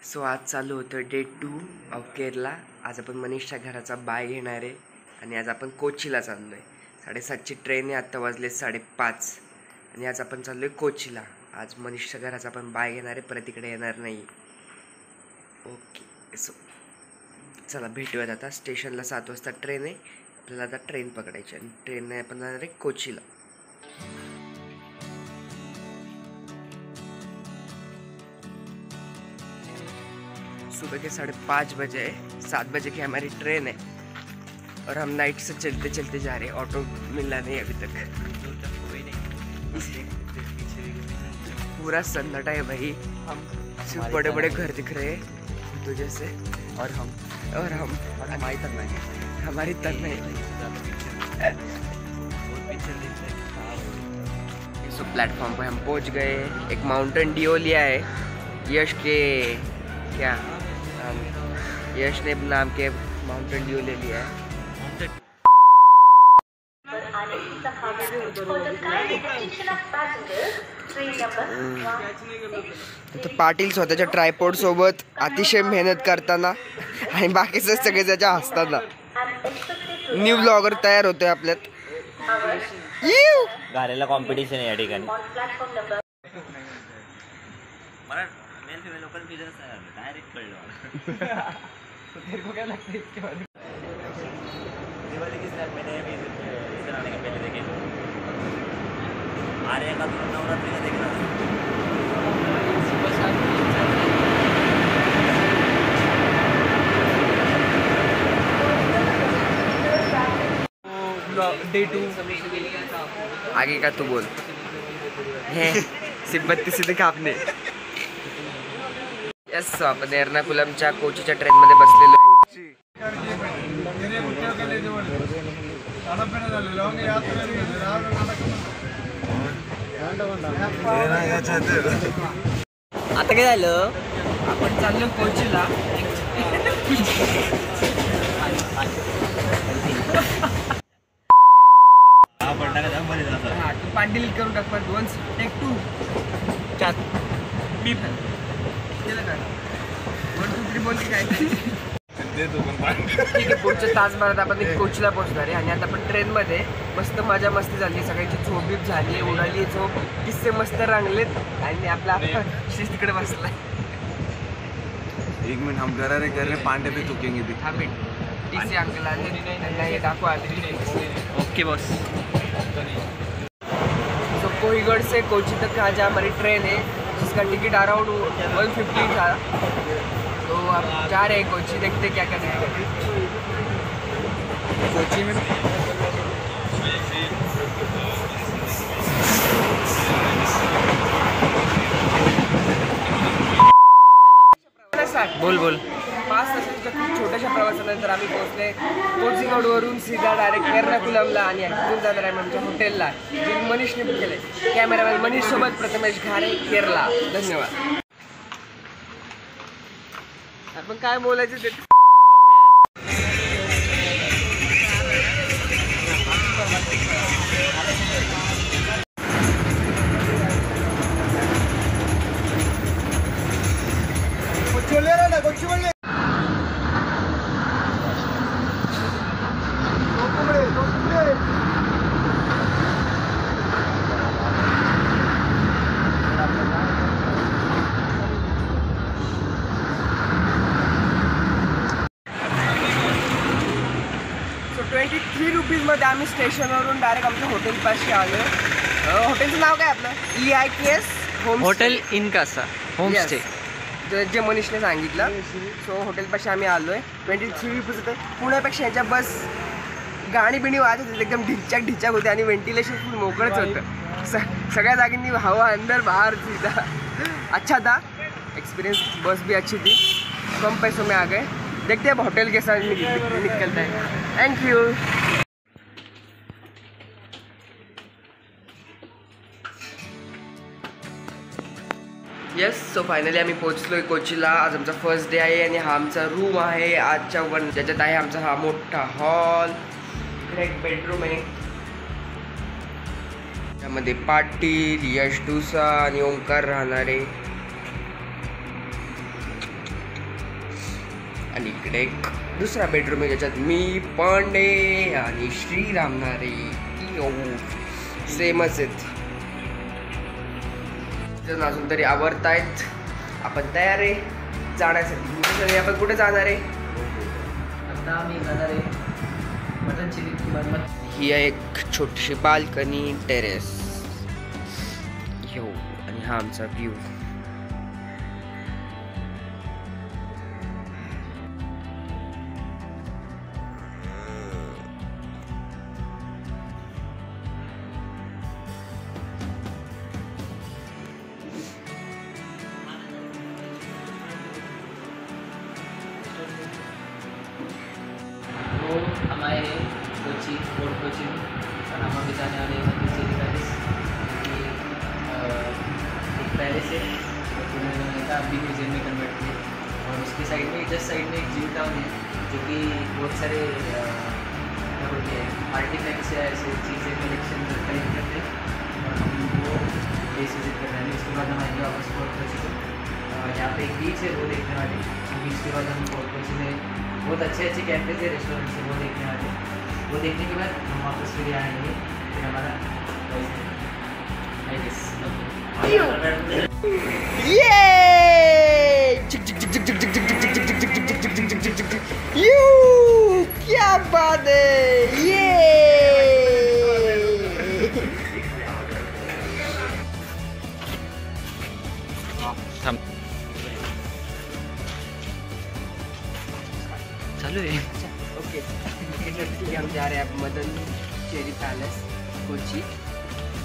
So आज चालू होतं डे 2 ऑफ केरला। आज आपण मनीषच्या घराचा बाय घेणार आहे आणि आज आपण कोचीला चाललो आहे। 7:30ची ट्रेन आहे, आत्ता वाजले 5:30 आणि आज आपण चाललो आहे कोचीला। आज मनीषच्या घराचा आपण बाय घेणार आहे, परत इकडे येणार नाही। ओके, सो चला भेटूयात आता। स्टेशनला 7 वाजता ट्रेन आहे, आपल्याला आता ट्रेन पकडायची आणि ट्रेनने आपण जाणार आहे कोचीला। सुबह के 5:30 बजे है, 7 बजे की हमारी ट्रेन है और हम नाइट से चलते चलते जा रहे हैं। ऑटो मिला नहीं अभी तक, पूरा सन्नाटा है भाई। हम सिर्फ बड़े बड़े घर दिख रहे हैं तुझे से, और हमारी तन्ना है, हमारी तन्ना है। सो प्लेटफॉर्म पे हम पहुंच गए। एक माउंटेन ड्यू लिया है यश के, क्या यश ने नाम के माउंटेन ड्यू ले लिया है। तो पाटील स्वतःच्या ट्रायपॉड सोबत अतिशय मेहनत करताना आणि बाकीचे सगळे त्याच्या हसताना न्यू ब्लॉगर तयार होतोय आपल्यात। गाण्याला कॉम्पिटिशन आहे या ठिकाणी। लोकल बिजनेस डायरेक्ट कळलं। तेरे को क्या लगता है इसके बारे में? दिवाली की स्नैप मैंने अभी इधर आने के पहले देखे। आर्य का तो नवरात्रि का देखना। डे 2 आगे का तू बोल है। सिर्फ 32 सीधे कापने। यस, आपण एर्नाकुलमच्या कोचीच्या ट्रेन मध्ये बसलेलो आहे। आता काय झालं? आपण चाललो कोचीला। तू पांडील करून टाक पण वन्स टेक 2 चार मी केलं का 1 2 3 बोल की काय दे तू पण। ठीक आहे, पुढच्या तासभरात आपण कोचीला पोहोचणार आहे आणि आता आपण ट्रेनमध्ये मस्त मजा मस्ती झाली, सगळ्यांची झोप झाली, उडाली झोप, किस्से मस्त रंगलेत आणि आपला शिस्त तिकडे बसलाय। 1 मिनट, हम घर रहे पांडे पे चुकेंगे भी। हाँ मिनट, टीसी अंकल आले, त्यांना हे दाखव आले। Okay boss. तो कोईगढ़ से कोची तक का जहाँ हमारी ट्रेन है, जिसका टिकट अराउंड 150 था। तो अब जा रहे हैं कोची, देखते क्या करना है कोची में। बोल बोल। 5 तासाच्या खूप छोट्याशा प्रवासानंतर आम्ही पोहोचले कोझीकोडवरून सीधा डायरेक्ट एर्नाकुलमला आणि तिथून जाणार आहे आमच्या हॉटेलला, जे मनीषने बुक केले। कॅमेरामॅन मनीष सोबत प्रथमेश घारे, केरला। धन्यवाद। आपण काय बोलायचं ते ₹23 आम्ही स्टेशनवरून डायरेक्ट आमच्या हॉटेलपाशी आलो। हॉटेलचं नाव काय आपलं? EIKS होम हॉटेल इनकासा होमस्टे, जे मनीषने सांगितलं। सो हॉटेलपाशी आम्ही आलो आहे। ₹23 होतं। पुण्यापेक्षा ह्याच्या बस गाणी बिणी वाजत होती, एकदम ढिचाक ढिचाक होते आणि व्हेंटिलेशन फुल मोकळंच होतं। सगळ्या जागींनी हवा अंदर बाहर सीधा। अच्छा था एक्सपीरियंस, बस भी अच्छी थी, कम पैसों में आ गए। देखते हैं अब होटल के साथ निकलता है। Thank you. Yes, so finally आम्ही पोहोचलो आहे कोचीला। आज आमचा फर्स्ट डे आहे आणि हा आमचा रूम आहे आजच्या वन, ज्याच्यात आहे आमचा हा मोठा हॉल, एक बेडरूम आहे। त्यामध्ये पाटील, यश डुसा आणि ओंकार राहणार आहे। आणि इकडे एक दुसरा बेडरूम आहे ज्याच्यात मी पांडे आणि श्री रामनारे सेमच आहेत. जण अजून तरी आवरतायत. आपण तयार आहे जाण्यासाठी. आपण कुठे जाणार आहे? आता आम्ही जाणार आहे मटन चिली किंवा ही आहे एक छोटीशी बाल्कनी टेरेस यो आणि हा आमचा व्ह्यू. हम आए हैं कोची फोर्ट कोची में और हम अभी जाने वाले हैं चिली पैलेस. एक पैलेस है उन्होंने का अभी म्यूजियम में कन्वर्ट किया. और उसकी साइड में जस्ट साइड में एक जिम टाउन है जो कि बहुत सारे क्या बोलते हैं आर्टिफैक्ट्स या ऐसे चीज़ें कलेक्शन कलेक्ट करते हैं. और हम वो प्लेस विजिट कर रहे हैं. उसके बाद हम आएंगे वापस फोर्ट कोची को. यहाँ पे एक बीच है वो देखने वाले. बीच के बाद हम फोर्ट कोची में बहुत अच्छे अच्छे कैफेज है रेस्टोरेंट्स है वो देखने वाले. वो देखने के बाद हम वापस फिर यहाँ आएंगे. फिर हमारा क्या बात है ये. चालू है. ओके हम जा रहे हैं अब मदन चेरी पैलेस कोची.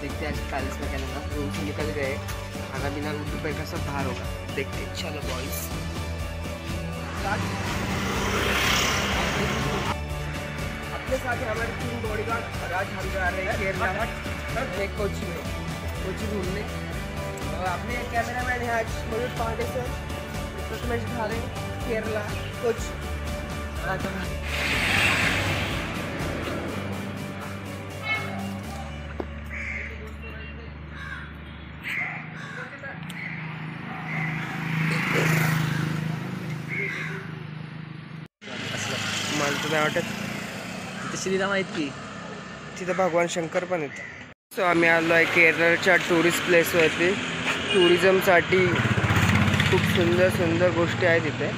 देखते हैं आज पैलेस में क्या लगा. रूम से निकल गए. खाना पीना दोपहर का सब बाहर होगा. देखते हैं. चलो बॉयज. अपने साथ ही हमारे 3 बॉडीगार्ड. आज हम जा रहे हैं केरला कोची में कोची घूमने. और अपने कैमरामैन है आज मयूर पांडे सर. उसमें दिखा रहे हैं केरला कोची. मला तर नाही वाटत श्रीराम आहेत की तिथं भगवान शंकर पण आहेत. सो आम्ही आलो आहे केरळच्या टुरिस्ट प्लेसवरती. टुरिझमसाठी खूप सुंदर सुंदर गोष्टी आहेत इथे.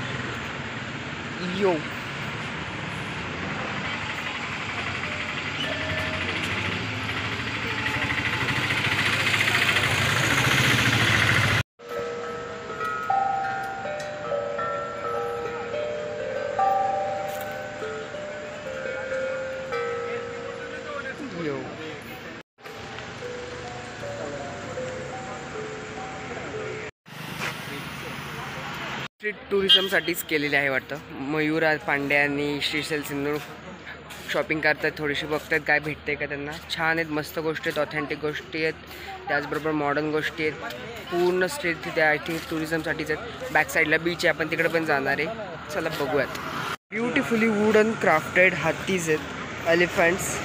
यो स्ट्रीट टुरिझमसाठीच केलेली आहे वाटतं. मयूर पांडे आणि श्रीशैल सिंधू शॉपिंग करतात. थोडीशी बघतात काय भेटते का त्यांना. छान आहेत, मस्त गोष्टी आहेत, ऑथेंटिक गोष्टी आहेत, त्याचबरोबर मॉडर्न गोष्टी आहेत. पूर्ण स्ट्रीट तिथे आय थिंक टुरिझमसाठीच आहेत. बॅक साईडला बीच आहे, आपण तिकडे पण जाणार आहे. चला बघूयात. ब्युटिफुली वुडन क्राफ्टेड हत्तीज आहेत. Elephants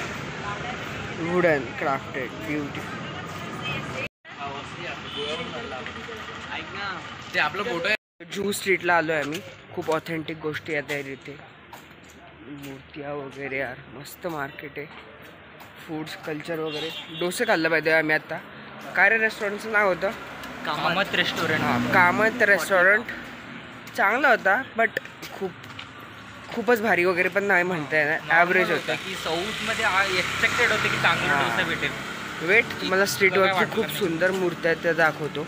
wooden crafted beautiful. ते आपलं फोटो जू स्ट्रीटला आलो आहे आम्ही. खूप ऑथेंटिक गोष्टी आहेत इथे. मूर्त्या वगैरे यार मस्त मार्केट आहे. फूड्स कल्चर वगैरे. डोसे खाल्लं पाहिजे आम्ही आता. काय रे रेस्टॉरंटचं नाव होतं? कामत रेस्टोरेंट. हां कामत रेस्टॉरंट. चांगला होता बट खूपच भारी वगैरे पण नाही म्हणता येणार. ॲव्हरेज होता. की साऊथमध्ये एक्सपेक्टेड होते की चांगला डोसा भेटेल. वेट मला स्ट्रीटवरती खूप सुंदर मूर्त्या आहेत त्या दाखवतो.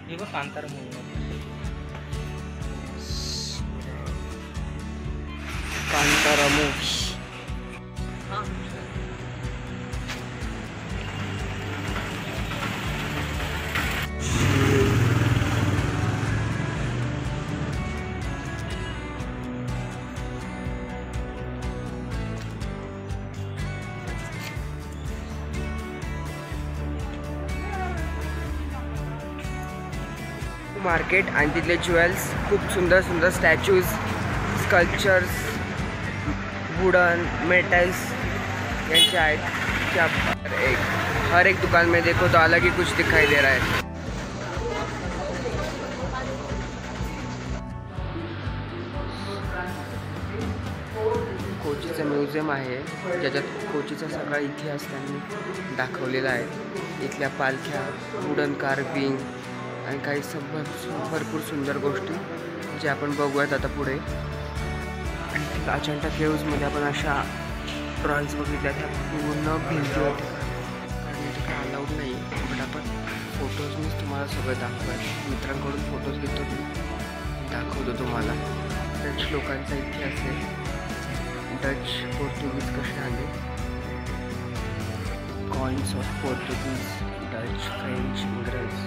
हे बघ Kantara movie. Kantara movie. Market आणि तिथले ज्वेल्स. खूप सुंदर सुंदर स्टॅच्यूज, स्कल्पचर्स, वुडन मेटल्स यांचे आहेत. हर एक दुकान में देखो तो अलग ही कुछ दिखाई दे रहा है। कोचीचं म्युझियम आहे ज्याच्यात कोचीचा सगळा इतिहास त्यांनी दाखवलेला आहे। इथल्या पालख्या, वुडन कार्विंग आणि काही भरपूर सुंदर गोष्टी जे आपण बघूयात आता पुढे। आणि अजंठा केव्जमध्ये आपण अशा ड्रॉइंग्स बघितल्या त्या पूर्ण भिंतीवर कारण इथे काय अलाउड नाही आहे, पण आपण फोटोजनीच तुम्हाला सगळं दाखवायचं। मित्रांकडून फोटोज घेतो मी, दाखवतो तुम्हाला। डच लोकांचा इतिहास आहे, डच पोर्तुगीज कसे आले, coins of Portuguese, Dutch, French, इंग्रज।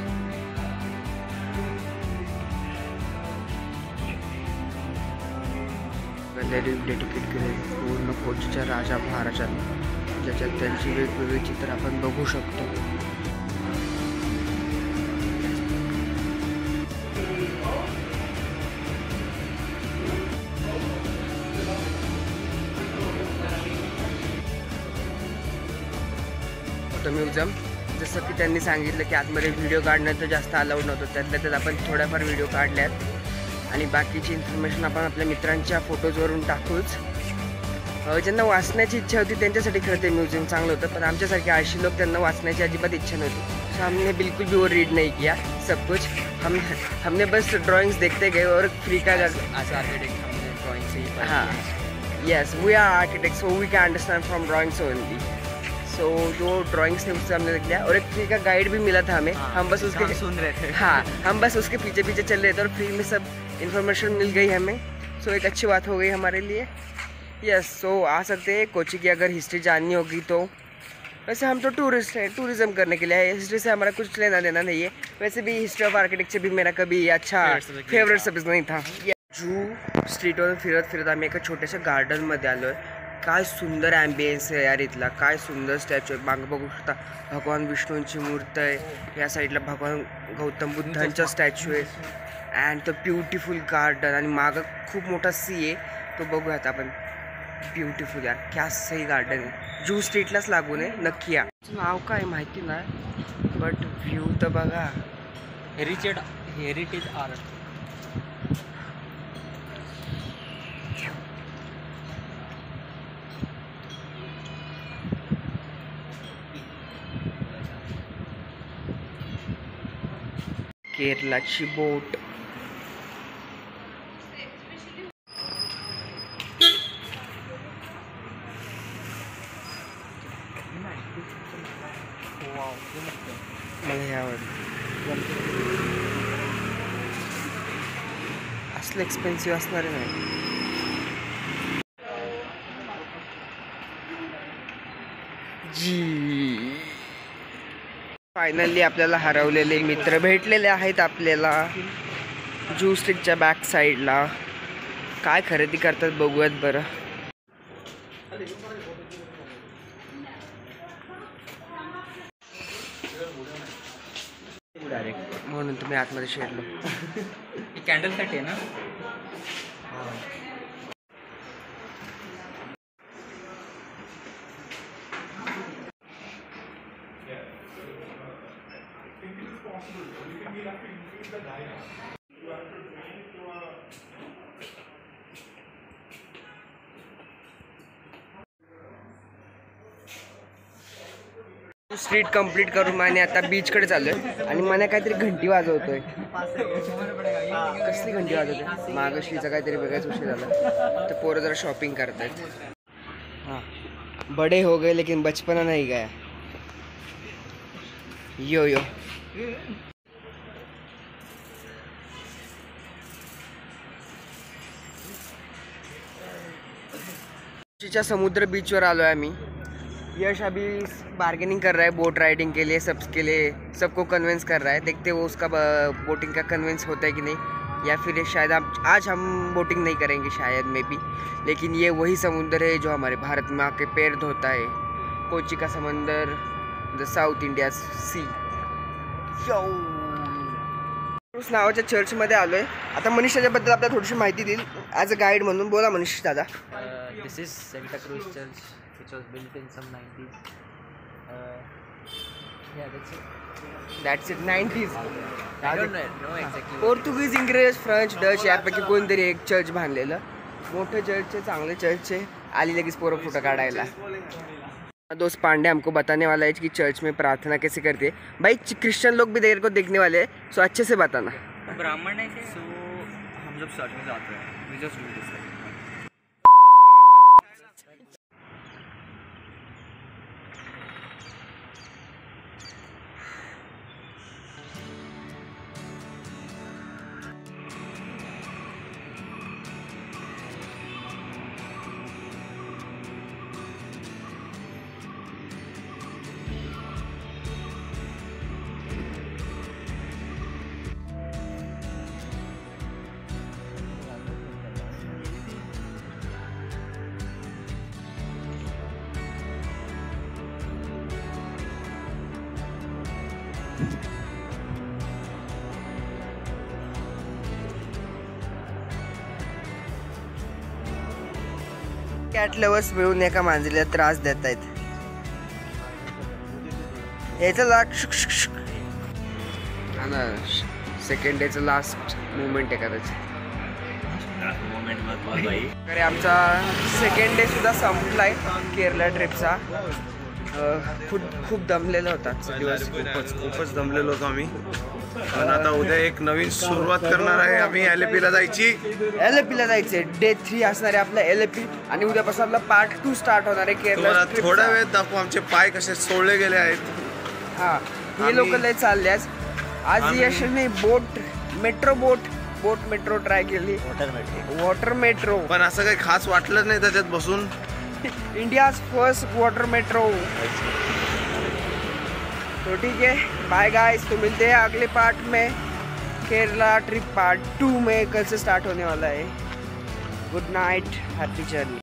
गॅलरी डेडिकेट केले पूर्ण कोचीच्या राजा महाराजांना, ज्याच्यात त्यांची वेगवेगळी चित्र आपण बघू शकतो। फोटो म्युझियम जसं की त्यांनी सांगितलं की आतमध्ये व्हिडिओ काढणं तर जास्त अलाउड नव्हतं, त्यातल्या त्यात आपण थोड्याफार व्हिडिओ काढल्यात आणि बाकीची इन्फॉर्मेशन आपण आपल्या मित्रांच्या फोटोजवरून टाकूच। ज्यांना वाचण्याची इच्छा होती त्यांच्यासाठी खरं ते म्युझियम चांगलं होतं, पण आमच्यासारखे आळशी लोक त्यांना वाचण्याची अजिबात इच्छा नव्हती। सो हमने बिल्कुल भी वो रीड नहीं किया सब कुछ, हमने बस ड्राइंग्स देखते गए और फ्री का हाँ yes we are architect so we can understand from drawings only. So जो ड्राइंग्स थे उससे हमने देख लिया और एक फ्री का गाइड भी मिला था हमें, हम बस उसके सुन रहे थे। हाँ हम बस उसके पीछे पीछे चल रहे थे और फ्री में सब इन्फॉर्मेशन मिल गई हमें। सो एक अच्छी बात हो गई हमारे लिए। यस सो आ सकते हैं कोची की अगर हिस्ट्री जाननी होगी तो। वैसे हम तो टूरिस्ट हैं, टूरिज़्म करने के लिए है, हिस्ट्री से हमारा कुछ लेना देना नहीं है। वैसे भी हिस्ट्री ऑफ आर्किटेक्चर भी मेरा कभी अच्छा फेवरेट सब्जेक्ट नहीं था। जू स्ट्रीटवर फिरत फिरत आम्ही एका छोट्याशा गार्डनमध्ये आलो आहे। काय सुंदर ॲम्बियन्स आहे यार इथला, काय सुंदर स्टॅच्यू आहे। मागं बघू शकता भगवान विष्णूंची मूर्ती आहे, या साईडला भगवान गौतम बुद्धांचा स्टॅच्यू आहे अँड द ब्युटिफुल गार्डन आणि मागं खूप मोठा सी आहे तो बघूयात आपण। ब्युटिफुल यार, क्या सही गार्डन आहे। जू स्ट्रीटलाच लागून आहे, नक्की या। नाव काय माहिती नाही बट व्ह्यू तर बघा। हेरिटेज आर्ट केरलाची बोट। मला हे आवडलं, असलं एक्सपेन्सिव्ह असणार नाही। जी फायनली आपल्याला हरवलेले मित्र भेटलेले आहेत आपल्याला जू स्ट्रीटच्या बॅक साईडला। काय खरेदी करतात बघूयात बरं। म्हणून तुम्ही आतमध्ये शिरलो। कॅन्डलसाठी आहे ना। स्ट्रीट कंप्लीट करून आणि आता बीचकडे चाललोय आणि मला काहीतरी घंटी वाजवतोय। कसली घंटी वाजवतोय? मागशीचा काहीतरी बघायचं उशीर झाला तर पोरं जरा शॉपिंग करतायत। हाँ बड़े हो गए लेकिन बचपना नहीं गया। यो यो कोचीच्या समुद्र बीचवर आलो है आम्ही। यश अभी बार्गेनिंग कर रहा है बोट राइडिंग के लिए, सबके लिए सबको कन्विंस कर रहा है। देखते वो उसका बोटिंग का कन्विंस होता है कि नहीं, या फिर शायद आज हम बोटिंग नहीं करेंगे शायद मे बी। लेकिन ये वही समुद्र है जो हमारे भारत में आके पैर धोता है, कोची का समंदर, द साउथ इंडिया सी। यो उस नावाच्या चर्चमध्ये आलो आहे। आता मनीष त्याच्याबद्दल आपल्याला थोडीशी माहिती देईल ॲज अ गाईड म्हणून। बोला मनीष दादा। This is Santa Cruz which was built in some 90s. That's it 90s. I don't know exactly. पोर्तुगीज, इंग्रज, फ्रेंच, डच यापैकी कोणतरी एक चर्च बांधलेलं मोठं चर्च, चांगले चर्च आहे. आली लगेच पोरं फोटो काढायला. दोस्त पांडे हमको बताने वाला है कि चर्च में प्रार्थना कैसे करते हैं. भाई क्रिश्चियन लोग भी देर को देखने वाले हैं, सो अच्छे से बताना. ब्राह्मण है सो हम जब चर्च में जाते हैं we just do this. Cat lovers मिळून एका मांजरीला त्रास देत आहेत. याचं लास्ट सेकंड डेचं लास्ट मुवमेंट आहे कदाचित. अरे आमचा सेकंड डे सुद्धा संपलाय केरला ट्रिपचा. खूप दमलेला होता दिवस. खूपच दमलेलो होतो आम्ही. पण आता उद्या एक नवीन सुरुवात करणार आहे आम्ही. LAPला जायची. LAPला जायचंय. डे 3 असणार आहे आपला LAP आणि उद्यापासून आपला पार्ट 2 स्टार्ट होणार आहे केरला. थोड्या वेळ दाखवू आमचे पाय कसे सोडले गेले आहेत. हा हे लोक लय चालले आज यशने बोट मेट्रो ट्राय केली. वॉटर मेट्रो पण असं काही खास वाटलं नाही त्याच्यात बसून. India's first water metro. तो ठीक है, बाय गाइस. तो मिलते हैं अगले पार्ट में. केरला ट्रिप पार्ट 2 में कल से स्टार्ट होने वाला है. Good Knight, happy journey.